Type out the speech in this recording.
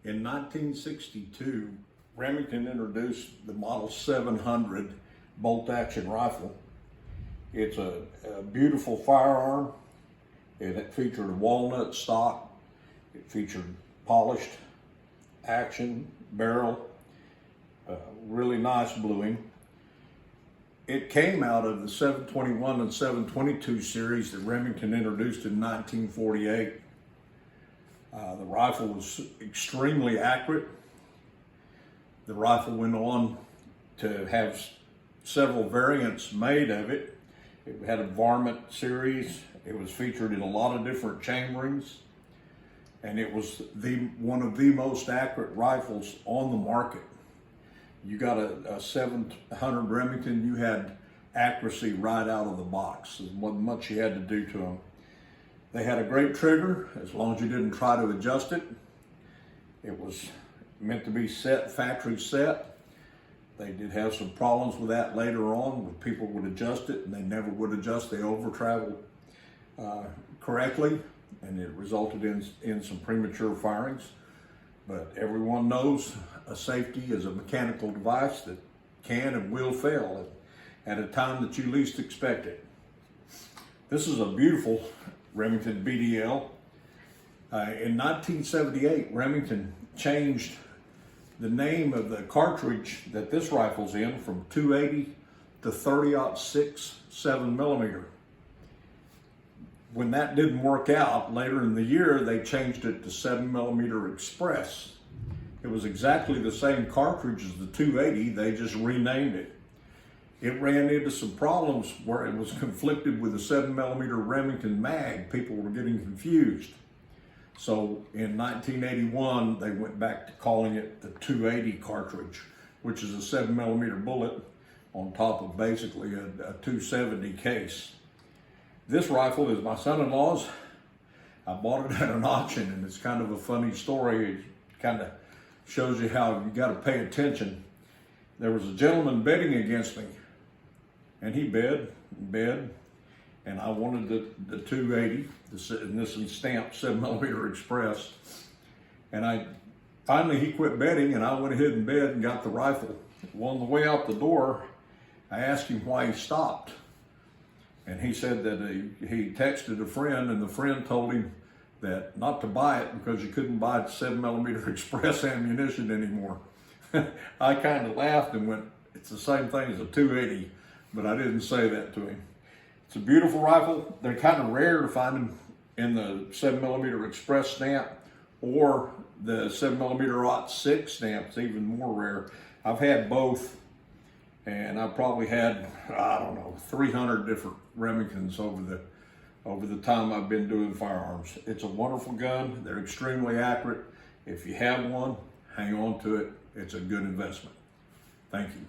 In 1962, Remington introduced the Model 700 bolt-action rifle. It's a beautiful firearm. It featured a walnut stock. It featured polished action, barrel, really nice bluing. It came out of the 721 and 722 series that Remington introduced in 1948. The rifle was extremely accurate. The rifle went on to have several variants made of it. It had a varmint series. It was featured in a lot of different chamberings. And it was one of the most accurate rifles on the market. You got a 700 Remington, you had accuracy right out of the box. There wasn't much you had to do to them. They had a great trigger, as long as you didn't try to adjust it. It was meant to be set, factory set. They did have some problems with that later on, where people would adjust it and they never would adjust. They over-traveled correctly, and it resulted in some premature firings. But everyone knows a safety is a mechanical device that can and will fail at a time that you least expect it. This is a beautiful Remington BDL. In 1978, Remington changed the name of the cartridge that this rifle's in from 280 to 30-06 7mm. When that didn't work out, later in the year, they changed it to 7mm Express. It was exactly the same cartridge as the 280, they just renamed it. It ran into some problems where it was conflicted with the 7mm Remington mag. People were getting confused. So in 1981, they went back to calling it the 280 cartridge, which is a 7mm bullet on top of basically a 270 case. This rifle is my son-in-law's. I bought it at an auction, and it's kind of a funny story. It kind of shows you how you got to pay attention. There was a gentleman betting against me, and he bid, and I wanted the 280, and this is stamped 7mm Express. And finally he quit betting, and I went ahead and bid and got the rifle. Well, on the way out the door, I asked him why he stopped. And he said that he texted a friend, and the friend told him that not to buy it because you couldn't buy 7mm Express ammunition anymore. I kind of laughed and went, it's the same thing as a 280, but I didn't say that to him. It's a beautiful rifle. They're kind of rare to find them in the 7mm Express stamp or the 7mm 06 stamp. It's even more rare. I've had both, and I've probably had, I don't know, 300 different Remingtons over the time I've been doing firearms. It's a wonderful gun. They're extremely accurate. If you have one, hang on to it. It's a good investment. Thank you.